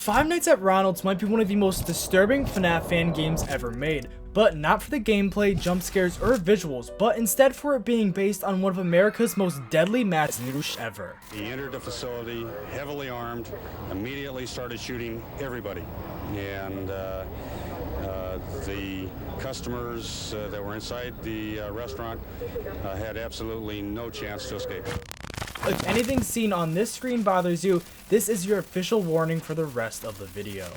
Five Nights at Ronald's might be one of the most disturbing FNAF fan games ever made, but not for the gameplay, jump scares, or visuals, but instead for it being based on one of America's most deadly mass shooters ever. He entered the facility heavily armed, immediately started shooting everybody, and the customers that were inside the restaurant had absolutely no chance to escape. If anything seen on this screen bothers you, this is your official warning for the rest of the video.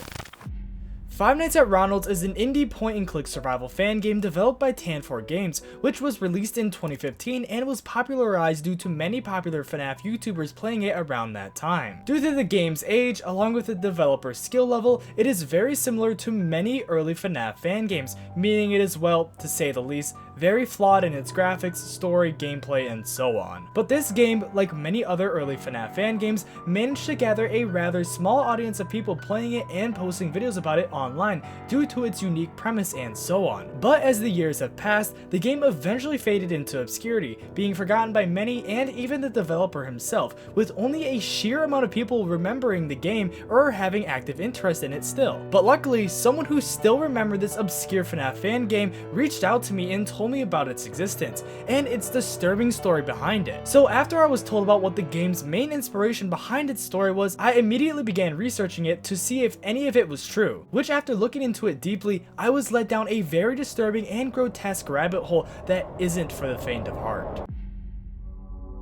Five Nights at Ronald's is an indie point-and-click survival fan game developed by Tan4 Games, which was released in 2015 and was popularized due to many popular FNAF YouTubers playing it around that time. Due to the game's age, along with the developer's skill level, it is very similar to many early FNAF fan games, meaning it is, well, to say the least, very flawed in its graphics, story, gameplay, and so on. But this game, like many other early FNAF fan games, managed to gather a rather small audience of people playing it and posting videos about it online due to its unique premise and so on. But as the years have passed, the game eventually faded into obscurity, being forgotten by many and even the developer himself, with only a sheer amount of people remembering the game or having active interest in it still. But luckily, someone who still remembered this obscure FNAF fan game reached out to me and told me about its existence and its disturbing story behind it. So after I was told about what the game's main inspiration behind its story was, I immediately began researching it to see if any of it was true, which after looking into it deeply, I was led down a very disturbing and grotesque rabbit hole that isn't for the faint of heart.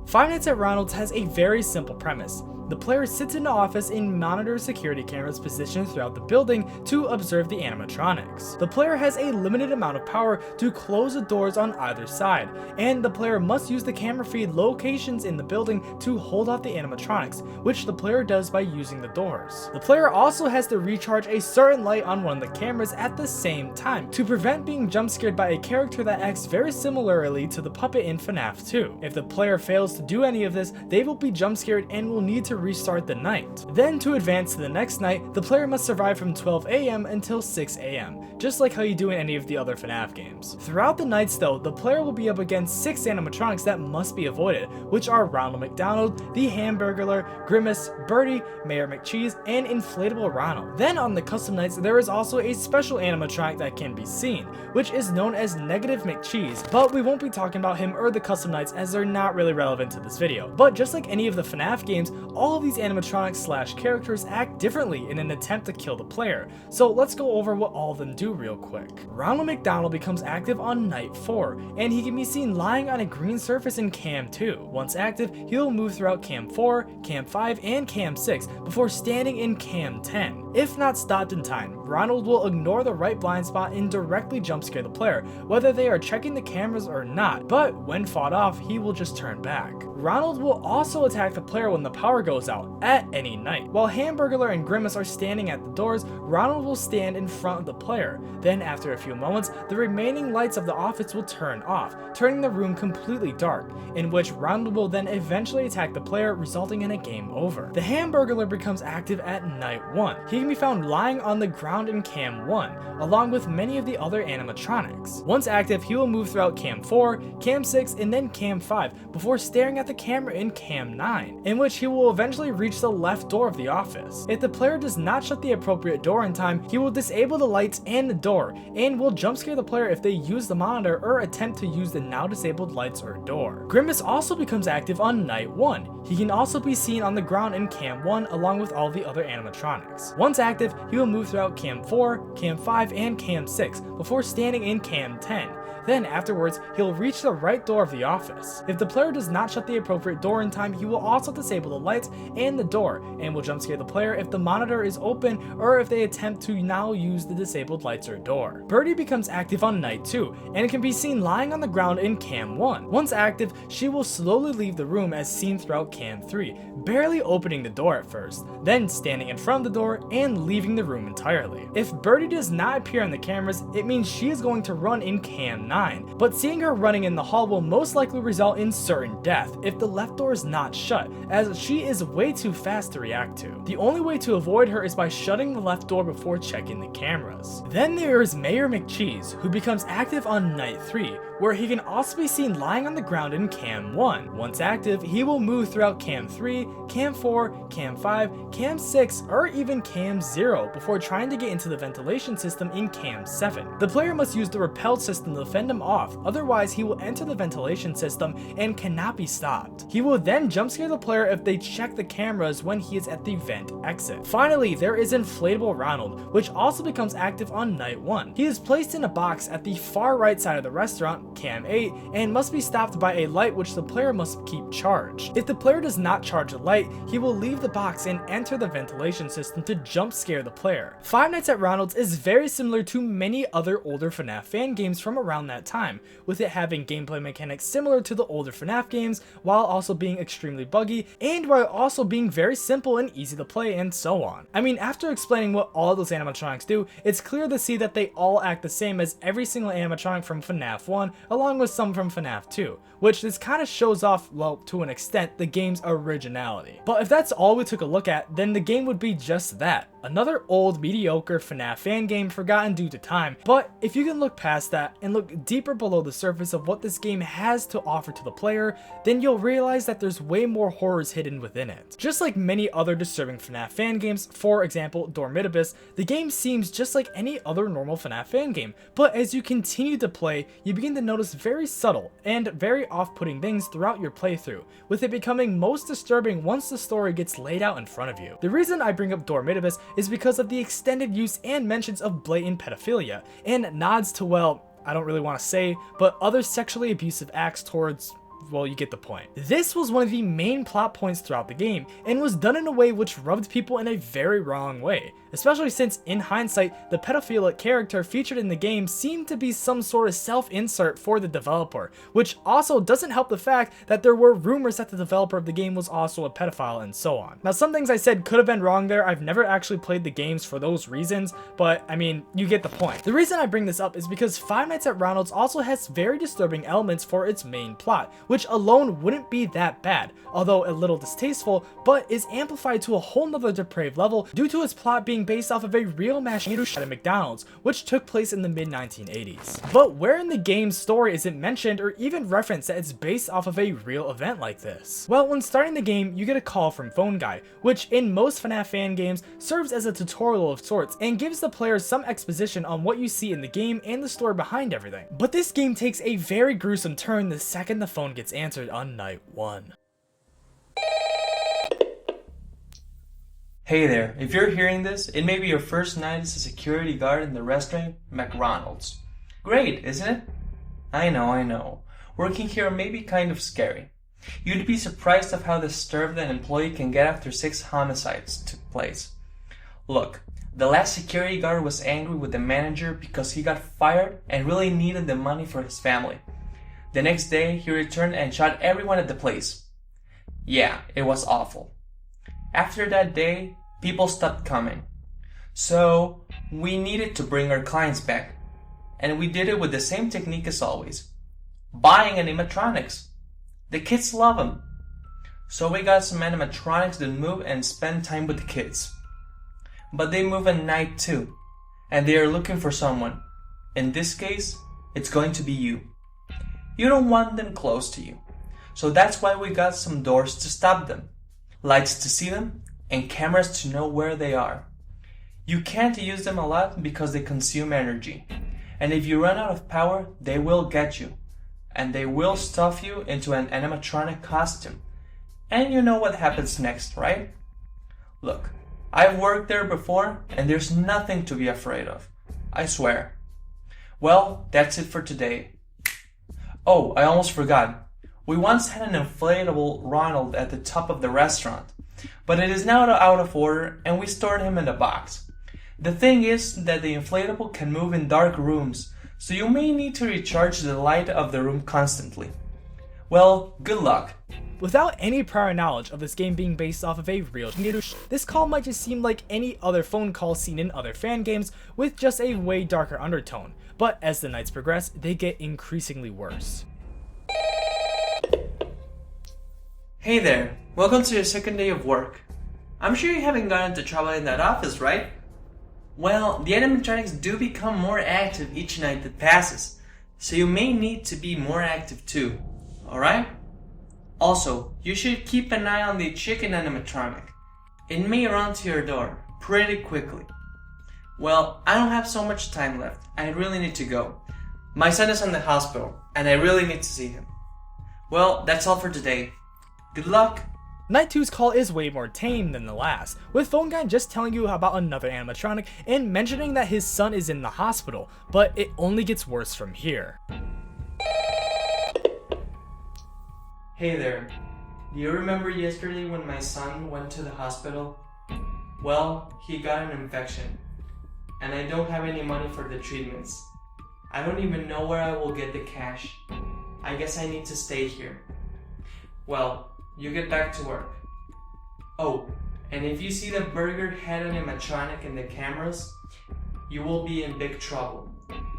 Five Nights at Ronald's has a very simple premise. The player sits in an office and monitors security cameras positioned throughout the building to observe the animatronics. The player has a limited amount of power to close the doors on either side, and the player must use the camera feed locations in the building to hold off the animatronics, which the player does by using the doors. The player also has to recharge a certain light on one of the cameras at the same time to prevent being jump scared by a character that acts very similarly to the puppet in FNAF 2. If the player fails to do any of this, they will be jump scared and will need to restart the night. Then to advance to the next night, the player must survive from 12 AM until 6 AM, just like how you do in any of the other FNAF games. Throughout the nights though, the player will be up against 6 animatronics that must be avoided, which are Ronald McDonald, the Hamburglar, Grimace, Birdie, Mayor McCheese, and Inflatable Ronald. Then on the custom nights, there is also a special animatronic that can be seen, which is known as Negative McCheese, but we won't be talking about him or the custom nights as they're not really relevant to this video. But just like any of the FNAF games, all of these animatronics slash characters act differently in an attempt to kill the player, so let's go over what all of them do real quick. Ronald McDonald becomes active on night 4, and he can be seen lying on a green surface in Cam 2. Once active, he will move throughout Cam 4, Cam 5, and Cam 6 before standing in Cam 10. If not stopped in time, Ronald will ignore the right blind spot and directly jump scare the player, whether they are checking the cameras or not, but when fought off, he will just turn back. Ronald will also attack the player when the power goes out, at any night. While Hamburglar and Grimace are standing at the doors, Ronald will stand in front of the player. Then after a few moments, the remaining lights of the office will turn off, turning the room completely dark, in which Ronald will then eventually attack the player, resulting in a game over. The Hamburglar becomes active at night 1. He can be found lying on the ground in Cam 1, along with many of the other animatronics. Once active, he will move throughout Cam 4, Cam 6, and then Cam 5, before staring at the camera in Cam 9, in which he will eventually reach the left door of the office. If the player does not shut the appropriate door in time, he will disable the lights and the door, and will jump scare the player if they use the monitor or attempt to use the now disabled lights or door. Grimace also becomes active on night 1. He can also be seen on the ground in Cam 1 along with all the other animatronics. Once active, he will move throughout Cam 4, Cam 5, and Cam 6 before standing in Cam 10. Then afterwards, he'll reach the right door of the office. If the player does not shut the appropriate door in time, he will also disable the lights and the door, and will jump scare the player if the monitor is open or if they attempt to now use the disabled lights or door. Birdie becomes active on night 2, and can be seen lying on the ground in Cam 1. Once active, she will slowly leave the room as seen throughout Cam 3, barely opening the door at first, then standing in front of the door and leaving the room entirely. If Birdie does not appear on the cameras, it means she is going to run in Cam 9, but seeing her running in the hall will most likely result in certain death if the left door is not shut, as she is way too fast to react to. The only way to avoid her is by shutting the left door before checking the cameras. Then there is Mayor McCheese, who becomes active on night 3, where he can also be seen lying on the ground in Cam 1. Once active, he will move throughout Cam 3, Cam 4, Cam 5, Cam 6, or even Cam 0 before trying to get into the ventilation system in Cam 7. The player must use the repel system to fend him off, otherwise he will enter the ventilation system and cannot be stopped. He will then jump scare the player if they check the cameras when he is at the vent exit. Finally, there is Inflatable Ronald, which also becomes active on night 1. He is placed in a box at the far right side of the restaurant, Cam 8, and must be stopped by a light which the player must keep charged. If the player does not charge the light, he will leave the box and enter the ventilation system to jump scare the player. Five Nights at Ronald's is very similar to many other older FNAF fan games from around that time, with it having gameplay mechanics similar to the older FNAF games while also being extremely buggy and while also being very simple and easy to play and so on. I mean, after explaining what all of those animatronics do, it's clear to see that they all act the same as every single animatronic from FNAF 1 along with some from FNAF 2, which this kind of shows off, well, to an extent, the game's originality. But if that's all we took a look at, then the game would be just that. Another old, mediocre FNAF fan game forgotten due to time, but if you can look past that and look deeper below the surface of what this game has to offer to the player, then you'll realize that there's way more horrors hidden within it. Just like many other disturbing FNAF fan games, for example Dormitibus, the game seems just like any other normal FNAF fan game, but as you continue to play, you begin to notice very subtle and very off-putting things throughout your playthrough, with it becoming most disturbing once the story gets laid out in front of you. The reason I bring up Dormitibus is because of the extended use and mentions of blatant pedophilia, and nods to, well, I don't really want to say, but other sexually abusive acts towards, well, you get the point. This was one of the main plot points throughout the game, and was done in a way which rubbed people in a very wrong way, especially since, in hindsight, the pedophilic character featured in the game seemed to be some sort of self-insert for the developer, which also doesn't help the fact that there were rumors that the developer of the game was also a pedophile and so on. Now, some things I said could have been wrong there. I've never actually played the games for those reasons, but I mean, you get the point. The reason I bring this up is because Five Nights at Ronald's also has very disturbing elements for its main plot, which alone wouldn't be that bad, although a little distasteful, but is amplified to a whole nother depraved level due to its plot being based off of a real mass shooting at a McDonald's, which took place in the mid-1980s. But where in the game's story is it mentioned or even referenced that it's based off of a real event like this? Well, when starting the game, you get a call from Phone Guy, which in most FNAF fan games serves as a tutorial of sorts and gives the players some exposition on what you see in the game and the story behind everything. But this game takes a very gruesome turn the second the phone gets answered on night 1. Hey there, if you're hearing this, it may be your first night as a security guard in the restaurant McDonald's. Great, isn't it? I know. Working here may be kind of scary. You'd be surprised of how disturbed an employee can get after 6 homicides took place. Look, the last security guard was angry with the manager because he got fired and really needed the money for his family. The next day, he returned and shot everyone at the place. Yeah, it was awful. After that day, people stopped coming. So, we needed to bring our clients back. And we did it with the same technique as always. Buying animatronics. The kids love them. So we got some animatronics that move and spend time with the kids. But they move at night too. And they are looking for someone. In this case, it's going to be you. You don't want them close to you. So that's why we got some doors to stop them, lights to see them, and cameras to know where they are. You can't use them a lot because they consume energy. And if you run out of power, they will get you. And they will stuff you into an animatronic costume. And you know what happens next, right? Look, I've worked there before, and there's nothing to be afraid of. I swear. Well, that's it for today. Oh, I almost forgot. We once had an inflatable Ronald at the top of the restaurant, but it is now out of order and we stored him in a box. The thing is that the inflatable can move in dark rooms, so you may need to recharge the light of the room constantly. Well, good luck. Without any prior knowledge of this game being based off of a real this call might just seem like any other phone call seen in other fan games with just a way darker undertone, but as the nights progress, they get increasingly worse. Hey there, welcome to your second day of work. I'm sure you haven't gotten into trouble in that office, right? Well, the animatronics do become more active each night that passes, so you may need to be more active too, alright? Also, you should keep an eye on the chicken animatronic. It may run to your door pretty quickly. Well, I don't have so much time left. I really need to go. My son is in the hospital, and I really need to see him. Well, that's all for today. Good luck! Night 2's call is way more tame than the last, with Phone Guy just telling you about another animatronic and mentioning that his son is in the hospital, but it only gets worse from here. Hey there. Do you remember yesterday when my son went to the hospital? Well, he got an infection, and I don't have any money for the treatments. I don't even know where I will get the cash. I guess I need to stay here. Well, you get back to work. Oh, and if you see the burger head animatronic in the cameras, you will be in big trouble.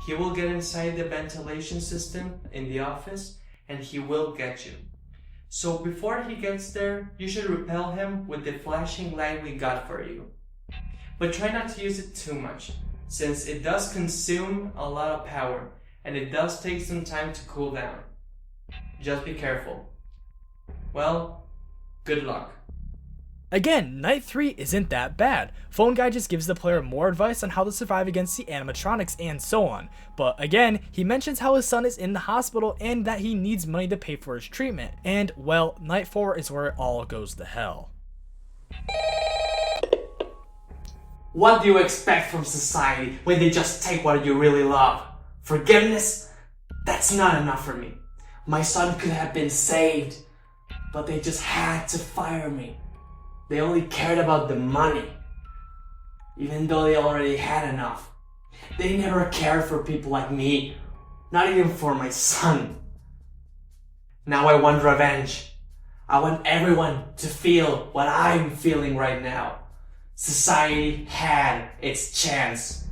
He will get inside the ventilation system in the office, and he will get you. So before he gets there, you should repel him with the flashing light we got for you. But try not to use it too much, since it does consume a lot of power, and it does take some time to cool down. Just be careful. Well, good luck. Again, Night 3 isn't that bad. Phone Guy just gives the player more advice on how to survive against the animatronics and so on. But again, he mentions how his son is in the hospital and that he needs money to pay for his treatment. And well, Night 4 is where it all goes to hell. What do you expect from society when they just take what you really love? Forgiveness? That's not enough for me. My son could have been saved, but they just had to fire me. They only cared about the money, even though they already had enough. They never cared for people like me, not even for my son. Now I want revenge. I want everyone to feel what I'm feeling right now. Society had its chance.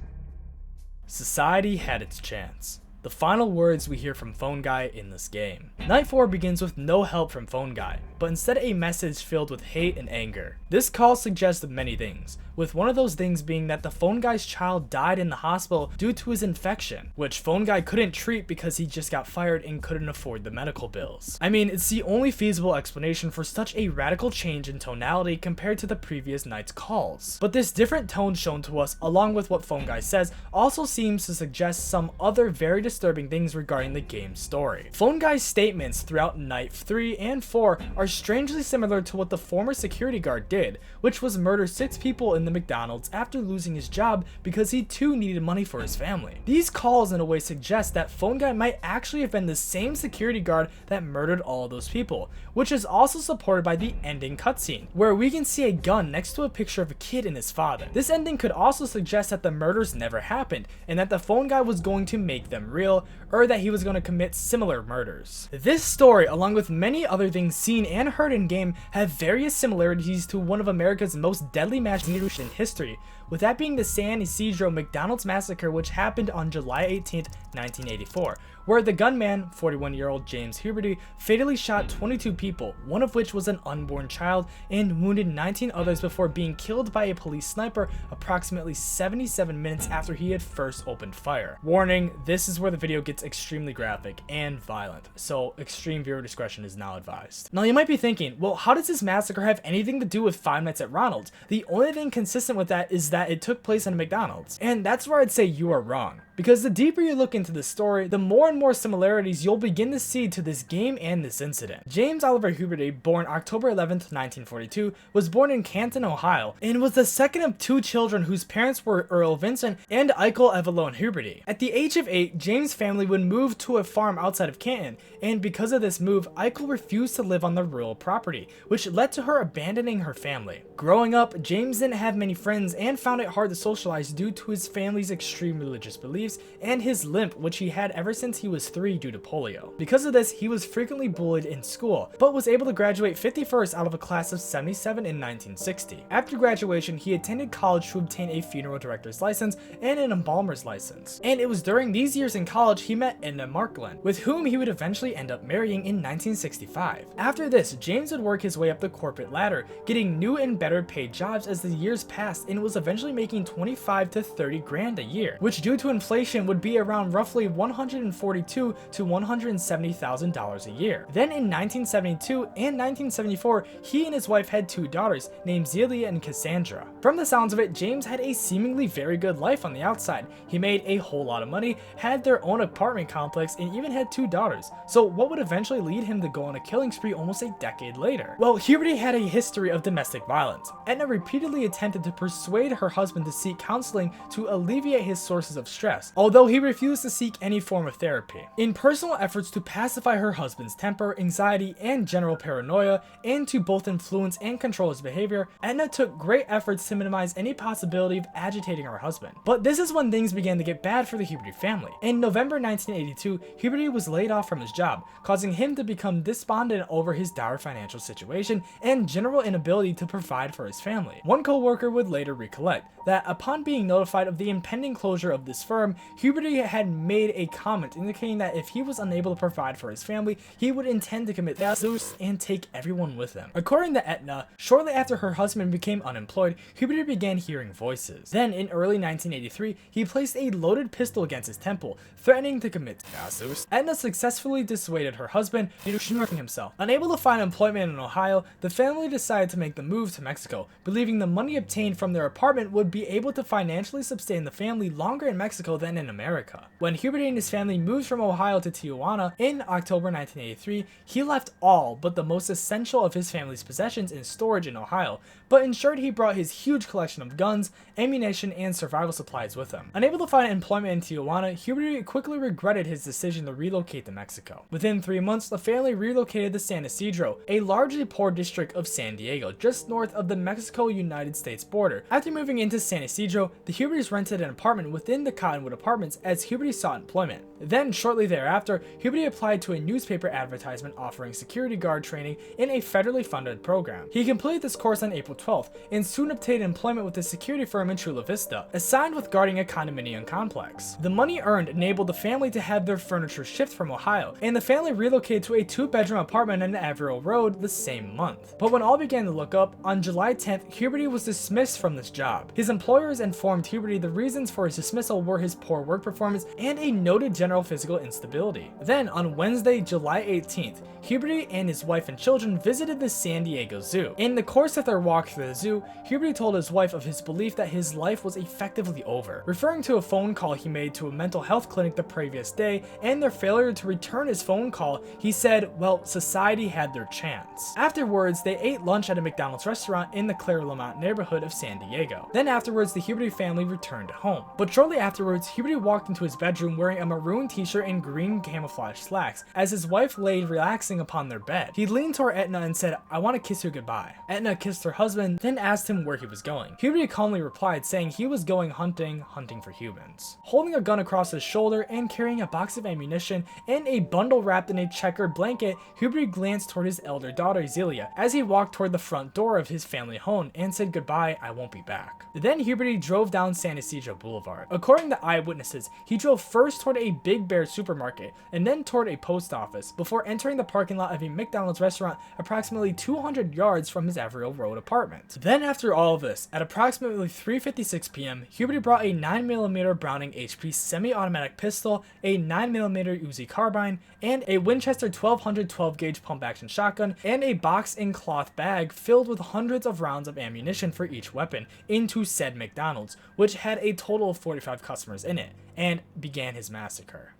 Society had its chance. The final words we hear from Phone Guy in this game. Night 4 begins with no help from Phone Guy, but instead a message filled with hate and anger. This call suggests many things, with one of those things being that the Phone Guy's child died in the hospital due to his infection, which Phone Guy couldn't treat because he just got fired and couldn't afford the medical bills. I mean, it's the only feasible explanation for such a radical change in tonality compared to the previous night's calls. But this different tone shown to us, along with what Phone Guy says, also seems to suggest some other very disturbing things regarding the game's story. Phone Guy's statements throughout Night 3 and 4 are strangely similar to what the former security guard did, which was murder 6 people in the McDonald's after losing his job because he too needed money for his family. These calls in a way suggest that Phone Guy might actually have been the same security guard that murdered all of those people, which is also supported by the ending cutscene, where we can see a gun next to a picture of a kid and his father. This ending could also suggest that the murders never happened, and that the Phone Guy was going to make them real, or that he was going to commit similar murders. This story, along with many other things seen and heard in game, have various similarities to one of America's most deadly mass shootings in history, with that being the San Ysidro McDonald's Massacre, which happened on July 18th, 1984, where the gunman, 41-year-old James Huberty, fatally shot 22 people, one of which was an unborn child, and wounded 19 others before being killed by a police sniper approximately 77 minutes after he had first opened fire. Warning, this is where the video gets extremely graphic and violent, so extreme viewer discretion is now advised. Now you might be thinking, well, how does this massacre have anything to do with Five Nights at Ronald's? The only thing consistent with that is that it took place in a McDonald's, and that's where I'd say you are wrong. Because the deeper you look into the story, the more and more similarities you'll begin to see to this game and this incident. James Oliver Huberty, born October 11th, 1942, was born in Canton, Ohio, and was the second of 2 children whose parents were Earl Vincent and Eichel Evelyn Huberty. At the age of 8, James' family would move to a farm outside of Canton, and because of this move, Eichel refused to live on the rural property, which led to her abandoning her family. Growing up, James didn't have many friends and found it hard to socialize due to his family's extreme religious beliefs and his limp, which he had ever since he was 3 due to polio. Because of this, he was frequently bullied in school, but was able to graduate 51st out of a class of 77 in 1960. After graduation, he attended college to obtain a funeral director's license and an embalmer's license. And it was during these years in college he met Edna Markland, with whom he would eventually end up marrying in 1965. After this, James would work his way up the corporate ladder, getting new and better paid jobs as the years passed, and was eventually making 25 to 30 grand a year, which due to inflation inflation would be around roughly $142,000 to $170,000 a year. Then in 1972 and 1974, he and his wife had 2 daughters named Zelia and Cassandra. From the sounds of it, James had a seemingly very good life on the outside. He made a whole lot of money, had their own apartment complex, and even had 2 daughters. So what would eventually lead him to go on a killing spree almost a decade later? Well, Huberty had a history of domestic violence. Edna repeatedly attempted to persuade her husband to seek counseling to alleviate his sources of stress, although he refused to seek any form of therapy. In personal efforts to pacify her husband's temper, anxiety, and general paranoia, and to both influence and control his behavior, Edna took great efforts to minimize any possibility of agitating her husband. But this is when things began to get bad for the Huberty family. In November 1982, Huberty was laid off from his job, causing him to become despondent over his dire financial situation and general inability to provide for his family. One co-worker would later recollect that upon being notified of the impending closure of this firm, Huberty had made a comment indicating that if he was unable to provide for his family, he would intend to commit suicide and take everyone with him. According to Edna, shortly after her husband became unemployed, Huberty began hearing voices. Then in early 1983, he placed a loaded pistol against his temple, threatening to commit suicide. Edna successfully dissuaded her husband into shooting himself. Unable to find employment in Ohio, the family decided to make the move to Mexico, believing the money obtained from their apartment would be able to financially sustain the family longer in Mexico than in America. When Huberty and his family moved from Ohio to Tijuana in October 1983, he left all but the most essential of his family's possessions in storage in Ohio, but ensured he brought his huge collection of guns, ammunition, and survival supplies with him. Unable to find employment in Tijuana, Huberty quickly regretted his decision to relocate to Mexico. Within 3 months, the family relocated to San Ysidro, a largely poor district of San Diego, just north of the Mexico-United States border. After moving into San Ysidro, the Hubertys rented an apartment within the Cottonwood Apartments as Huberty sought employment. Then, shortly thereafter, Huberty applied to a newspaper advertisement offering security guard training in a federally funded program. He completed this course on April 12th and soon obtained employment with a security firm in Chula Vista, assigned with guarding a condominium complex. The money earned enabled the family to have their furniture shipped from Ohio, and the family relocated to a 2-bedroom apartment on Averill Road the same month. But when all began to look up, on July 10th, Huberty was dismissed from this job. His employers informed Huberty the reasons for his dismissal were his poor work performance and a noted general physical instability. Then, on Wednesday, July 18th, Huberty and his wife and children visited the San Diego Zoo. In the course of their walk through the zoo, Huberty told his wife of his belief that his life was effectively over, referring to a phone call he made to a mental health clinic the previous day and their failure to return his phone call. He said, well, society had their chance. Afterwards, they ate lunch at a McDonald's restaurant in the Claremont neighborhood of San Diego. Then afterwards, the Huberty family returned home. But shortly afterwards, Huberty walked into his bedroom wearing a maroon t-shirt and green camouflage slacks as his wife laid relaxing upon their bed. He leaned toward Edna and said, I want to kiss you goodbye. Edna kissed her husband, then asked him where he was going. Huberty calmly replied, saying he was going hunting for humans. Holding a gun across his shoulder and carrying a box of ammunition and a bundle wrapped in a checkered blanket, Huberty glanced toward his elder daughter, Zelia, as he walked toward the front door of his family home and said goodbye, I won't be back. Then Huberty drove down San Ysidro Boulevard. According to eyewitnesses, he drove first toward a Big Bear supermarket and then toward a post office before entering the parking lot of a McDonald's restaurant approximately 200 yards from his Averill Road apartment. Then after all of this, at approximately 3:56 p.m., Huberty brought a 9mm Browning HP semi-automatic pistol, a 9mm Uzi carbine, and a Winchester 1200 12-gauge pump-action shotgun, and a box and cloth bag filled with hundreds of rounds of ammunition for each weapon into said McDonald's, which had a total of 45 customers in it, and began his massacre.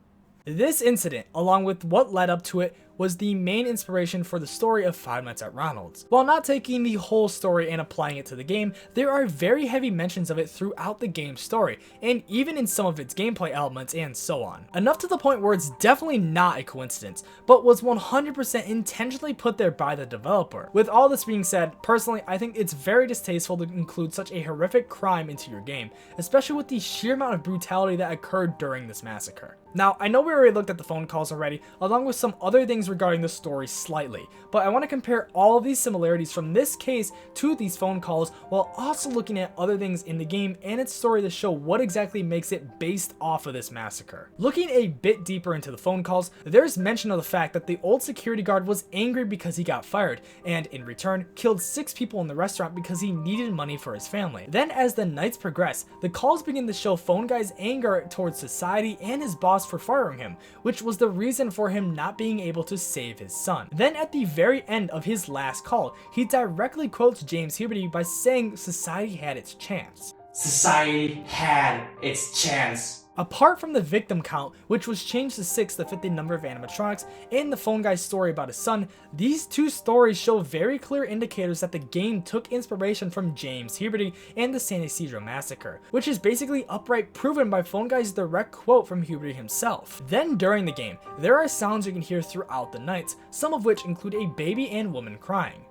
This incident, along with what led up to it, was the main inspiration for the story of Five Nights at Ronald's. While not taking the whole story and applying it to the game, there are very heavy mentions of it throughout the game's story, and even in some of its gameplay elements and so on. Enough to the point where it's definitely not a coincidence, but was 100% intentionally put there by the developer. With all this being said, personally, I think it's very distasteful to include such a horrific crime into your game, especially with the sheer amount of brutality that occurred during this massacre. Now, I know we already looked at the phone calls already, along with some other things regarding the story slightly, but I want to compare all of these similarities from this case to these phone calls while also looking at other things in the game and its story to show what exactly makes it based off of this massacre. Looking a bit deeper into the phone calls, there's mention of the fact that the old security guard was angry because he got fired, and in return killed 6 people in the restaurant because he needed money for his family. Then as the nights progress, the calls begin to show Phone Guy's anger towards society and his boss for firing him, which was the reason for him not being able to save his son. Then at the very end of his last call, he directly quotes James Huberty by saying society had its chance. Society had its chance. Apart from the victim count, which was changed to 6 to fit the number of animatronics, and the phone guy's story about his son, these two stories show very clear indicators that the game took inspiration from James Huberty and the San Ysidro Massacre, which is basically outright proven by Phone Guy's direct quote from Huberty himself. Then during the game, there are sounds you can hear throughout the nights, some of which include a baby and woman crying.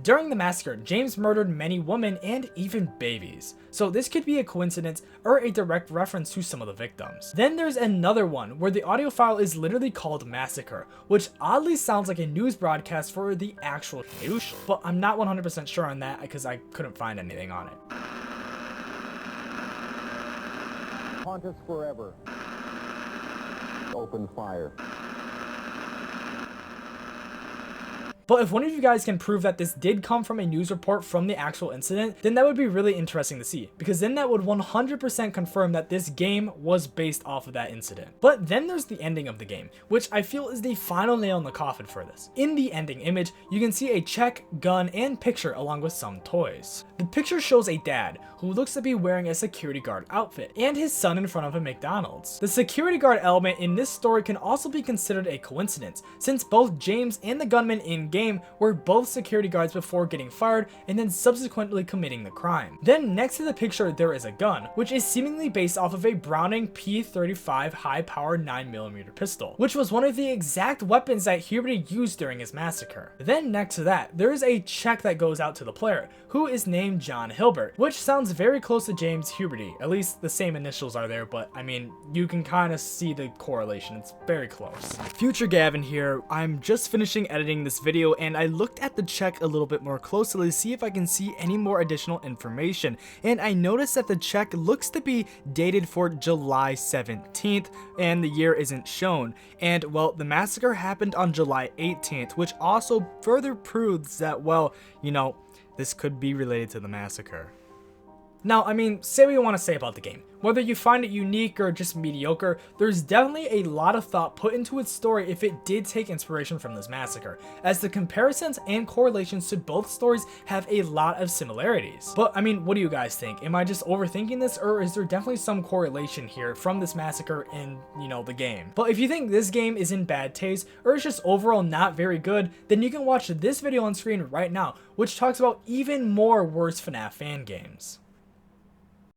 During the massacre, James murdered many women and even babies, so this could be a coincidence or a direct reference to some of the victims. Then there's another one where the audio file is literally called Massacre, which oddly sounds like a news broadcast for the actual news, but I'm not 100% sure on that because I couldn't find anything on it. Haunt us forever. Open fire. But if one of you guys can prove that this did come from a news report from the actual incident, then that would be really interesting to see, because then that would 100% confirm that this game was based off of that incident. But then there's the ending of the game, which I feel is the final nail in the coffin for this. In the ending image, you can see a check, gun, and picture along with some toys. The picture shows a dad who looks to be wearing a security guard outfit and his son in front of a McDonald's. The security guard element in this story can also be considered a coincidence, since both James and the gunman in game were both security guards before getting fired and then subsequently committing the crime. Then next to the picture there is a gun, which is seemingly based off of a Browning P35 high-powered 9mm pistol, which was one of the exact weapons that Huberty used during his massacre. Then next to that, there is a check that goes out to the player, who is named John Hilbert, which sounds very close to James Huberty. At least the same initials are there, but I mean, you can kind of see the correlation. It's very close. Future Gavin here. I'm just finishing editing this video and I looked at the check a little bit more closely to see if I can see any more additional information, and I noticed that the check looks to be dated for July 17th and the year isn't shown, and well, the massacre happened on July 18th, which also further proves that, well, you know, this could be related to the massacre. Now, I mean, say what you want to say about the game. Whether you find it unique or just mediocre, there's definitely a lot of thought put into its story if it did take inspiration from this massacre, as the comparisons and correlations to both stories have a lot of similarities. But I mean, what do you guys think? Am I just overthinking this, or is there definitely some correlation here from this massacre in, you know, the game? But if you think this game is in bad taste, or it's just overall not very good, then you can watch this video on screen right now, which talks about even more worse FNAF fan games.